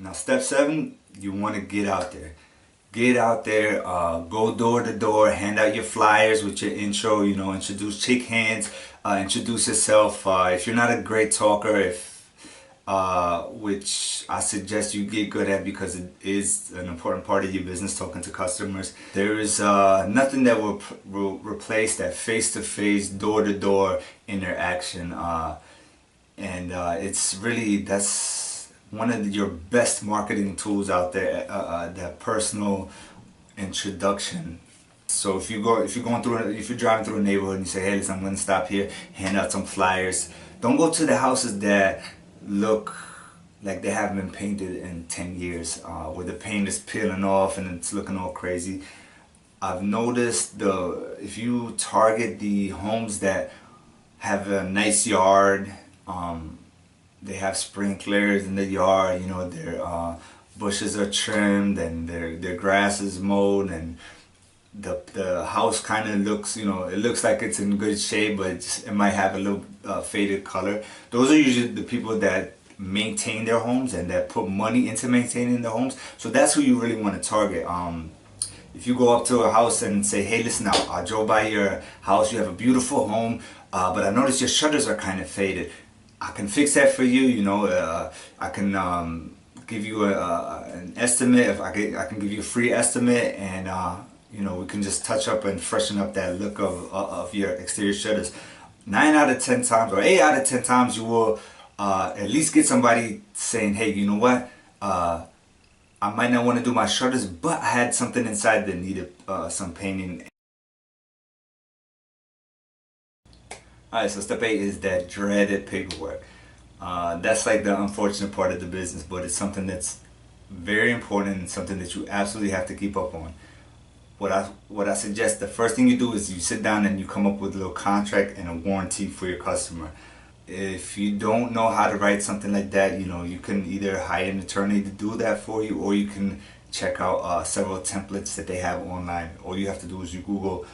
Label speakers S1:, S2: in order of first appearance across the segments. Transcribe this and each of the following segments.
S1: Now, step 7, you want to get out there. Get out there, go door to door, hand out your flyers with your intro, introduce, shake hands, introduce yourself. If you're not a great talker, which I suggest you get good at because it is an important part of your business, talking to customers. There is nothing that will replace that face-to-face, door-to-door interaction. It's really, that's one of your best marketing tools out there, that personal introduction. So if you're driving through a neighborhood and you say, hey, listen, I'm going to stop here, hand out some flyers. Don't go to the houses that look like they haven't been painted in 10 years, where the paint is peeling off and it's looking all crazy. I've noticed if you target the homes that have a nice yard, they have sprinklers in the yard, their bushes are trimmed and their grass is mowed, and the house kind of looks, it looks like it's in good shape, but it might have a little faded color. Those are usually the people that maintain their homes and that put money into maintaining their homes. So that's who you really want to target. If you go up to a house and say, hey, listen, I drove by your house, you have a beautiful home, but I noticed your shutters are kind of faded. I can fix that for you. I can give you an estimate. If I can give you a free estimate, and we can just touch up and freshen up that look of your exterior shutters. 9 out of 10 times, or 8 out of 10 times, you will at least get somebody saying, hey, you know what? I might not want to do my shutters, but I had something inside that needed some painting. Alright, so step 8 is that dreaded paperwork. That's like the unfortunate part of the business, but it's something that's very important and something that you absolutely have to keep up on. What I suggest, the first thing you do is you sit down and you come up with a little contract and a warranty for your customer. If you don't know how to write something like that, you can either hire an attorney to do that for you, or you can check out several templates that they have online. All you have to do is you Google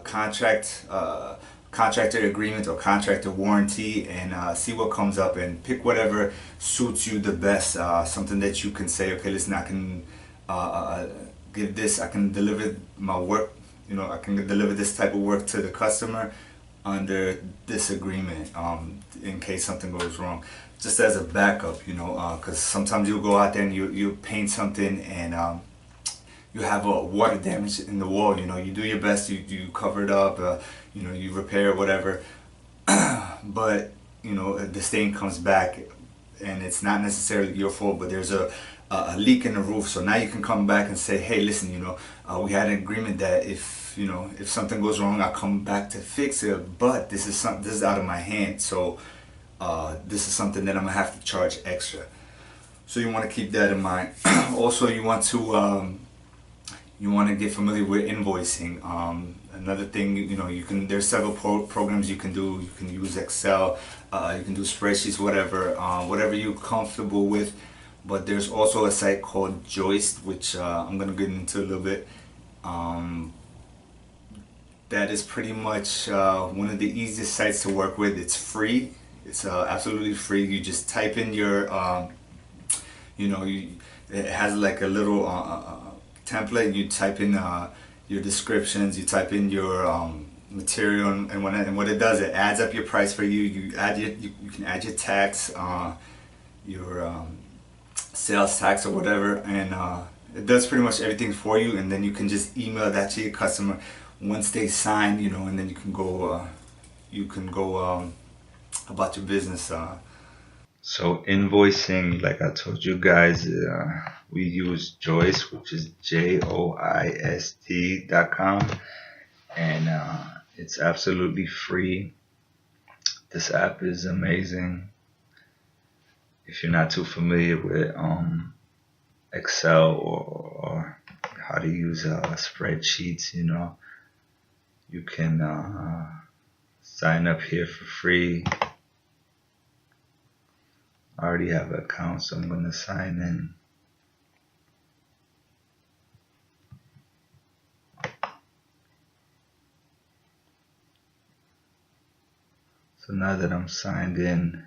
S1: contractor agreement or contractor warranty, and see what comes up and pick whatever suits you the best. Something that you can say, okay, listen, I can give this, I can deliver my work, I can deliver this type of work to the customer under this agreement, in case something goes wrong, just as a backup, because sometimes you'll go out there and you paint something and you have a water damage in the wall. You do your best, you cover it up, you repair whatever, but the stain comes back and it's not necessarily your fault, but there's a leak in the roof. So now you can come back and say, hey, listen, we had an agreement that if something goes wrong, I'll come back to fix it, but this is out of my hand, so this is something that I'm gonna have to charge extra. So you want to keep that in mind. Also, you want to get familiar with invoicing. Another thing, there's several programs you can do. You can use Excel, you can do spreadsheets, whatever you're comfortable with. But there's also a site called Joist, which I'm gonna get into a little bit. That is pretty much one of the easiest sites to work with. It's free. It's absolutely free. You just type in your, it has like a little template. You type in your descriptions. You type in your material, and what it does, it adds up your price for you. You can add your tax, your sales tax or whatever, and it does pretty much everything for you. And then you can just email that to your customer once they sign, and then you can go about your business. So invoicing, like I told you guys, we use Joist, which is JOIST.com, and it's absolutely free. This app is amazing. If you're not too familiar with Excel or how to use spreadsheets, you can sign up here for free. I already have an account, so I'm going to sign in. So now that I'm signed in,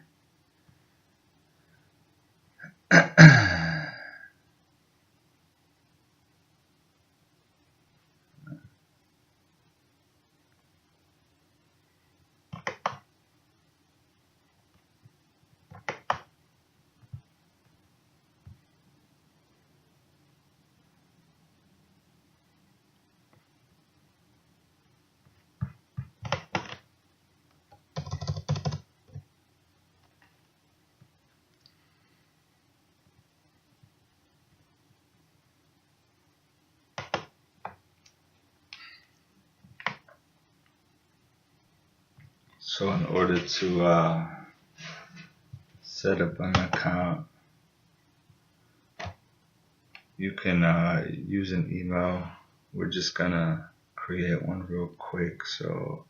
S1: So in order to set up an account, you can use an email. We're just gonna create one real quick. So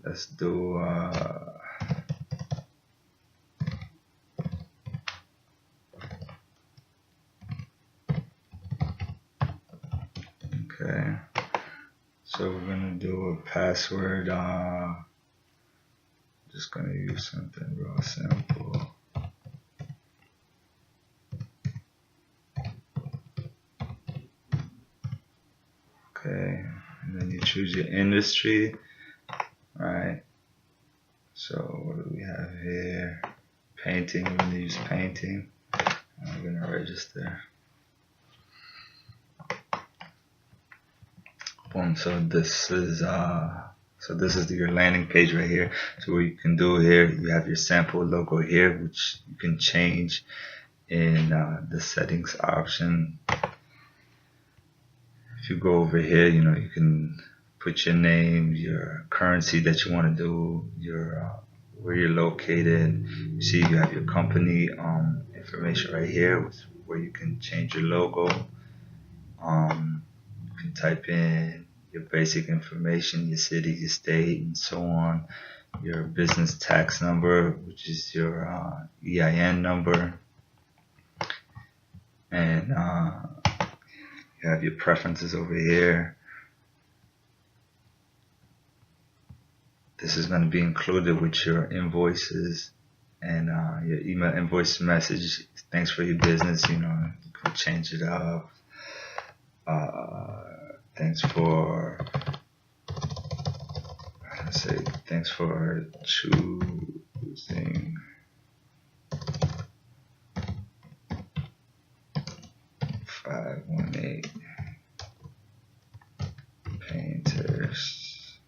S1: let's do okay. So we're gonna do a password. Just gonna use something real simple. Okay, and then you choose your industry, right? So what do we have here? Painting. We're gonna use painting. I'm gonna register. Boom. So this is your landing page right here. So what you can do here, you have your sample logo here, which you can change in the settings option. If you go over here, you know, you can put your name, your currency that you want to do, your where you're located. You see you have your company information right here, where you can change your logo. You can type in your basic information, your city, your state, and so on. Your business tax number, which is your EIN number. And you have your preferences over here. This is going to be included with your invoices and your email invoice message. Thanks for your business. You know, you can change it up. Thanks for choosing $518 painters,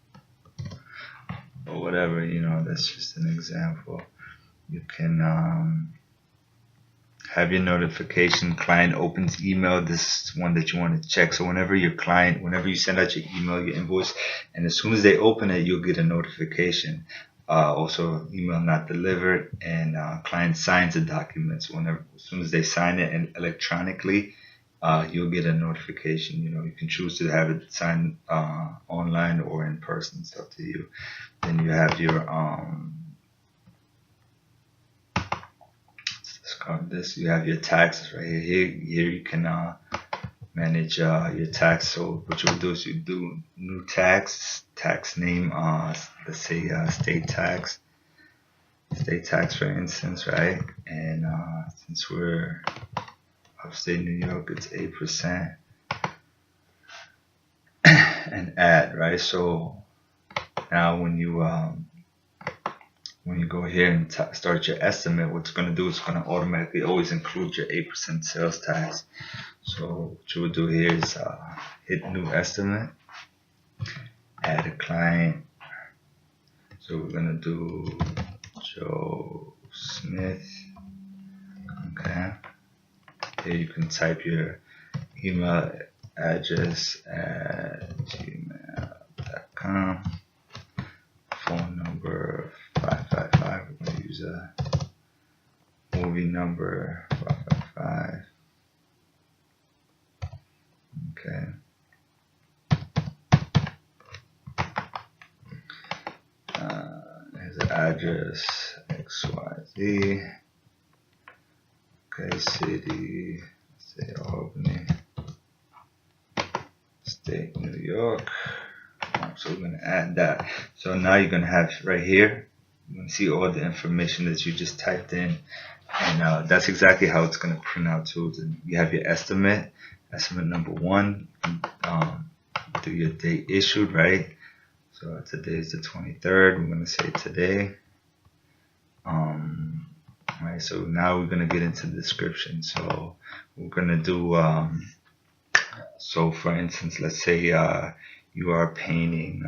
S1: or whatever, you know. That's just an example. You can have your notification. Client opens email. This is one that you want to check. So whenever you send out your email, your invoice, and as soon as they open it, you'll get a notification. Also, email not delivered, and client signs the document. So as soon as they sign it and electronically, you'll get a notification. You know, you can choose to have it signed online or in person. It's up to you. Then you have your you have your taxes right here. Here you can manage your tax. So what you'll do is you do new tax name, let's say state tax for instance, right? And since we're upstate New York, it's 8%. And add, right? So now when you go here and start your estimate, what it's going to do is going to automatically always include your 8% sales tax. So what you would do here is hit new estimate, add a client. So we're going to do Joe Smith. Okay. Here you can type your email address at gmail.com. Phone number 555. We're going to use a movie number 555. Okay. Here's the address XYZ. Okay, city, say Albany, state New York. So we're going to add that. So now you're going to have right here, you're going to see all the information that you just typed in. And that's exactly how it's going to print out too. You have your estimate number 1, do your date issued, right? So today is the 23rd. We're going to say today. Right, so now we're going to get into the description. So we're going to do, so for instance, let's say you are painting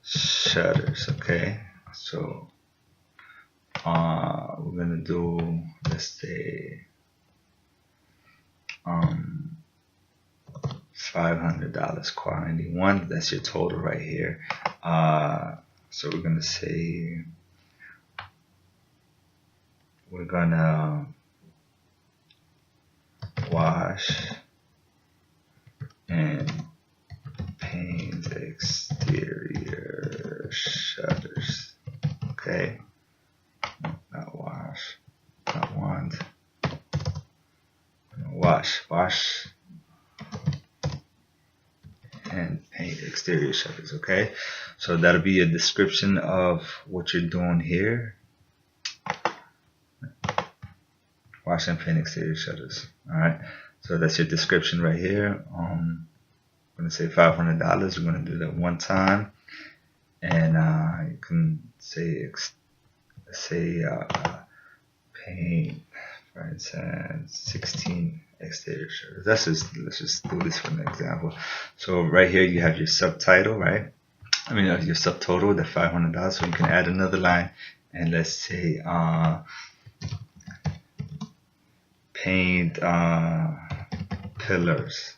S1: shutters, okay? So we're going to do, let's say, $500 quantity 1. That's your total right here. So we're gonna say we're gonna wash and paint exterior shutters. Okay, not wash, not want. Wash and paint exterior shutters. Okay, so that'll be a description of what you're doing here. Wash and paint exterior shutters. All right, so that's your description right here. I'm gonna say $500. You're gonna do that one time, and you can say paint, for instance, 16 exterior shutters. Let's just do this for an example. So right here you have your subtitle, right? I mean your subtotal, the $500. So you can add another line, and let's say paint pillars.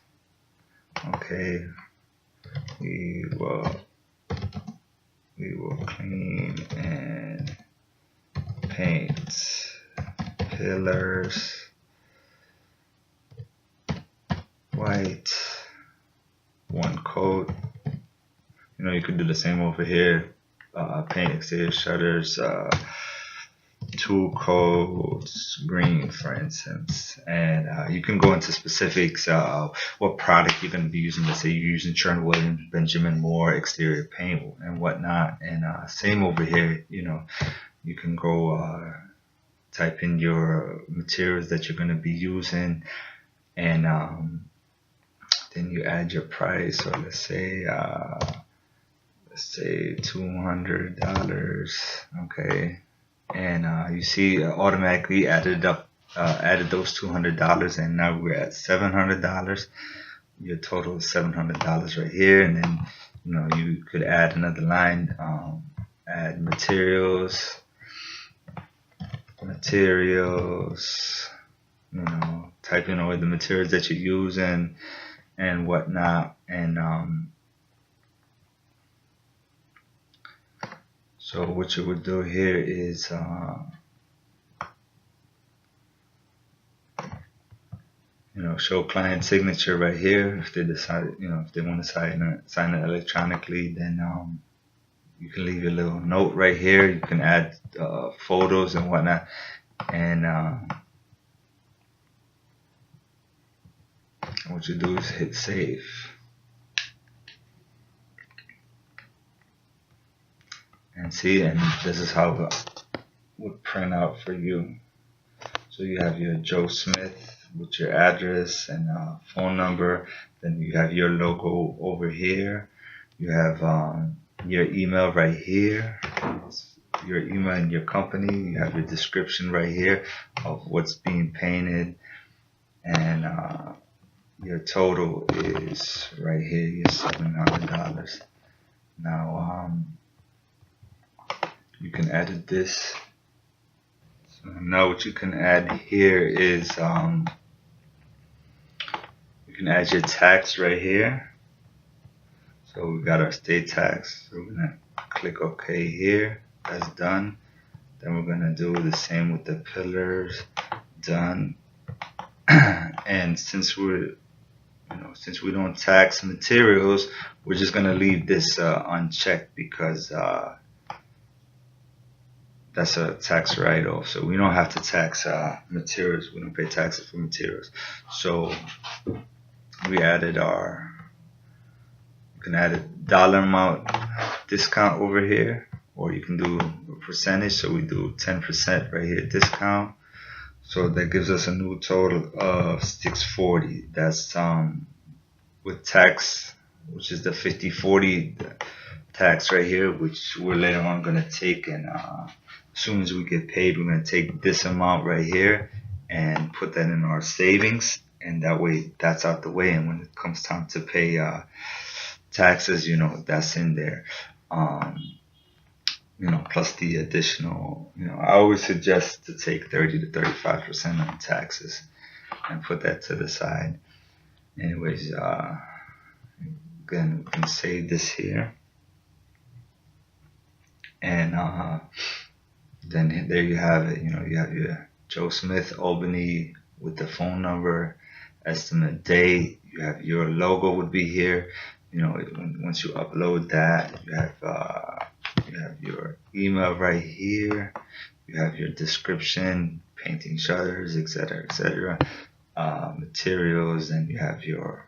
S1: Okay, we will clean and paint pillars white, 1 coat. You know, you could do the same over here. Paint exterior shutters, 2 coats, green, for instance. And you can go into specifics, what product you're going to be using. Let's say you're using Sherwin-Williams, Benjamin Moore exterior paint and whatnot. And same over here. You know, you can go type in your materials that you're going to be using, and then you add your price. So let's say $200. Okay, and you see automatically added those $200, and now we're at $700. Your total is $700 right here. And then, you know, you could add another line, add materials, you know, type in all the materials that you use and whatnot. And so what you would do here is you know, show client signature right here. If they decide, you know, if they want to sign it electronically, then you can leave your little note right here. You can add photos and whatnot, and what you do is hit save. And see, and this is how it would print out for you. So you have your Joe Smith with your address and phone number. Then you have your logo over here. You have your email right here, your email and your company. You have your description right here of what's being painted, and your total is right here, your $700. Now you can edit this. So now what you can add here is you can add your tax right here. So we got our state tax. So we're gonna click OK here. That's done. Then we're gonna do the same with the pillars. Done. And since we don't tax materials, we're just gonna leave this unchecked, because that's a tax write-off. So we don't have to tax materials. We don't pay taxes for materials. So we added our, you can add a dollar amount discount over here, or you can do a percentage. So we do 10% right here discount. So that gives us a new total of $640. That's with tax, which is the 50/40 tax right here, which we're later on gonna take, and as soon as we get paid, we're gonna take this amount right here and put that in our savings, and that way that's out the way. And when it comes time to pay taxes, you know, that's in there. You know, plus the additional, you know, I always suggest to take 30 to 35% on taxes and put that to the side. Anyways, Again, we can save this here, and then there you have it. You know, you have your Joe Smith Albany with the phone number, estimate date. You have your logo would be here. You know, once you upload that, you have your email right here. You have your description, painting shutters, etc., etc. Materials, and you have your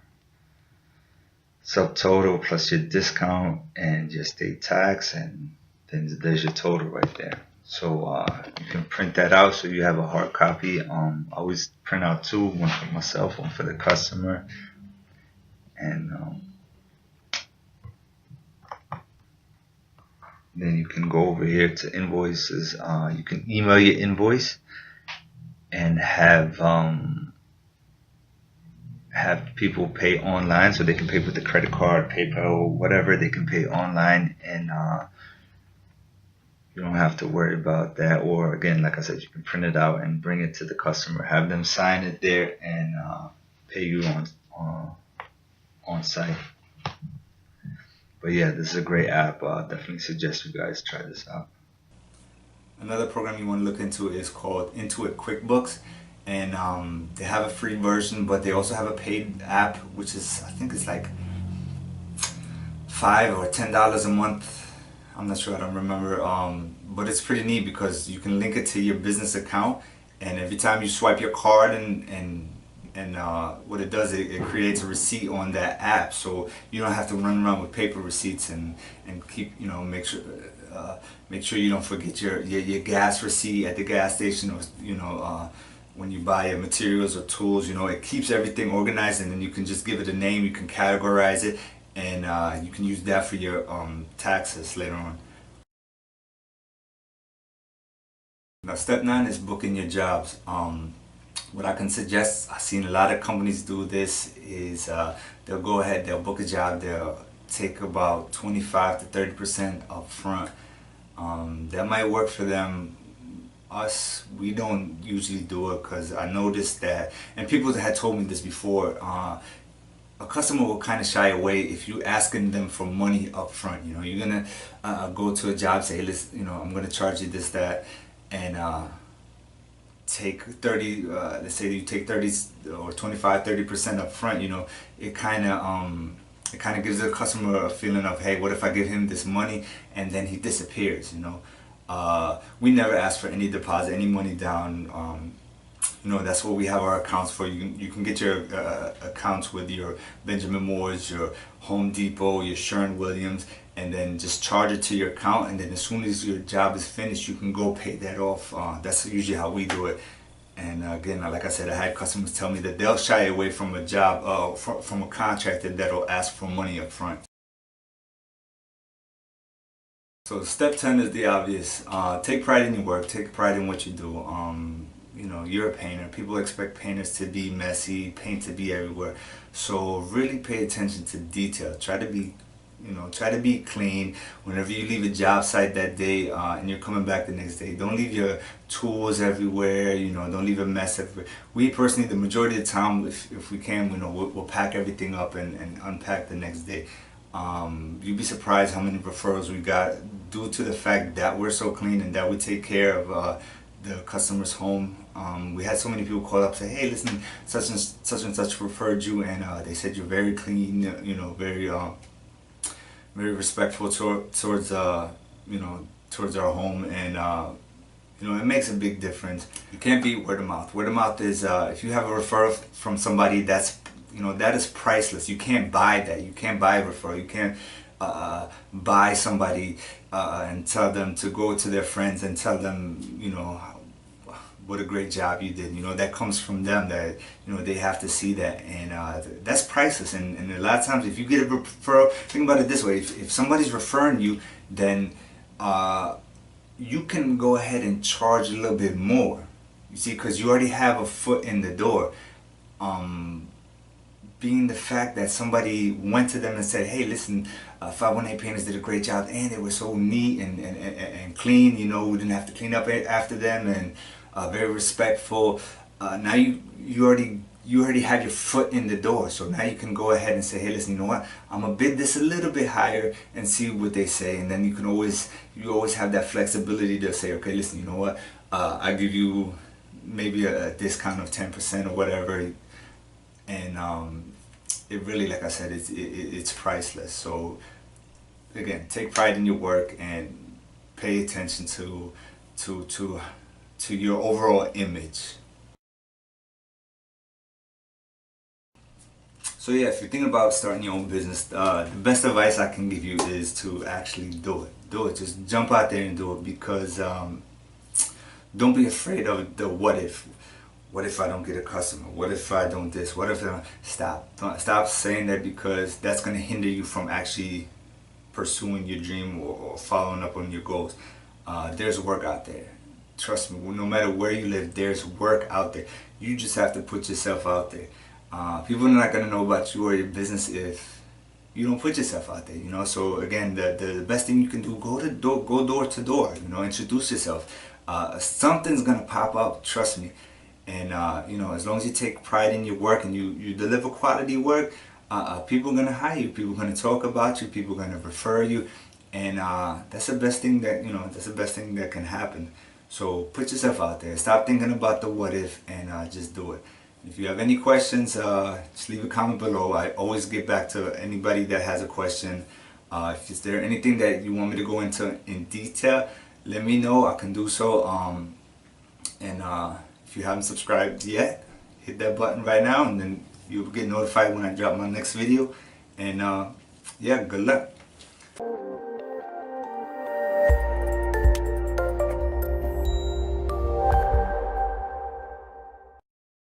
S1: subtotal plus your discount and your state tax, and then there's your total right there. So you can print that out so you have a hard copy. I always print out two, one for myself, one for the customer. And then you can go over here to invoices. You can email your invoice and have people pay online, so they can pay with the credit card, PayPal, whatever. They can pay online, and you don't have to worry about that. Or again, like I said, you can print it out and bring it to the customer, have them sign it there, and pay you on site. But yeah, this is a great app. Definitely suggest you guys try this out. Another program you want to look into is called Intuit QuickBooks, and they have a free version, but they also have a paid app, which is, I think it's like $5 or $10 a month. I'm not sure, I don't remember, but it's pretty neat because you can link it to your business account, and every time you swipe your card and what it does, it creates a receipt on that app, so you don't have to run around with paper receipts and keep, you know, make sure you don't forget your gas receipt at the gas station, or you know, when you buy your materials or tools. You know, it keeps everything organized, and then you can just give it a name, you can categorize it, and you can use that for your taxes later on. Now, step 9 is booking your jobs. What I can suggest, I've seen a lot of companies do this, is they'll go ahead, they'll book a job, they'll take about 25 to 30% up front. That might work for them. Us, we don't usually do it, because I noticed that, and people had told me this before, a customer will kind of shy away if you asking them for money up front. You know, you're gonna go to a job, say, hey, listen, you know, I'm gonna charge you this, that, and take 30, let's say you take 30 or 25, 30% up front. You know, it kind of gives the customer a feeling of, hey, what if I give him this money and then he disappears, you know. We never ask for any deposit, any money down. You know, that's what we have our accounts for. You can get your accounts with your Benjamin Moore's, your Home Depot, your Sherwin-Williams, and then just charge it to your account, and then as soon as your job is finished, you can go pay that off. That's usually how we do it. And again, like I said, I had customers tell me that they'll shy away from a job, from a contractor that'll ask for money up front. So step 10 is the obvious. Take pride in your work. Take pride in what you do. You know, you're a painter. People expect painters to be messy, paint to be everywhere. So really pay attention to detail. Try to be clean. Whenever you leave a job site that day, and you're coming back the next day, don't leave your tools everywhere. You know, don't leave a mess everywhere. We personally, the majority of the time, if we can, you know, we'll pack everything up and unpack the next day. You'd be surprised how many referrals we got due to the fact that we're so clean and that we take care of the customer's home. We had so many people call up and say, hey, listen, such and such referred you, and they said you're very clean, you know, very respectful towards you know, towards our home, and you know, it makes a big difference. You can't beat word of mouth. Word of mouth is, if you have a referral from somebody, that's, you know, that is priceless. You can't buy that. You can't buy a referral. You can't buy somebody and tell them to go to their friends and tell them, you know, what a great job you did. You know, that comes from them, that, you know, they have to see that, and that's priceless. And a lot of times, if you get a referral, think about it this way: if somebody's referring you, then you can go ahead and charge a little bit more. You see, because you already have a foot in the door. Being the fact that somebody went to them and said, hey, listen, 518 Painters did a great job, and they were so neat and clean, you know, we didn't have to clean up after them, and very respectful. Now you already you already have your foot in the door. So now you can go ahead and say, hey, listen, you know what, I'm gonna bid this a little bit higher and see what they say. And then you always have that flexibility to say, okay, listen, you know what, I give you maybe a discount of 10% or whatever. And it really, like I said, it's priceless. So again, take pride in your work and pay attention to your overall image. So yeah, if you're thinking about starting your own business, the best advice I can give you is to actually do it. Do it. Just jump out there and do it, because don't be afraid of the what if. What if I don't get a customer? What if I don't this? What if I don't? Stop saying that, because that's going to hinder you from actually pursuing your dream or following up on your goals. There's work out there. Trust me, no matter where you live, there's work out there. You just have to put yourself out there. People are not going to know about you or your business if you don't put yourself out there, you know. So again, the best thing you can do, go door to door, you know, introduce yourself. Something's going to pop up, trust me. And you know, as long as you take pride in your work and you deliver quality work, people are gonna hire you. People are gonna talk about you. People are gonna refer you, and that's the best thing that That's the best thing that can happen. So put yourself out there. Stop thinking about the what if, and just do it. If you have any questions, just leave a comment below. I always get back to anybody that has a question. If is there anything that you want me to go into in detail, let me know. I can do so. If you haven't subscribed yet, hit that button right now, and then you'll get notified when I drop my next video. And yeah, good luck.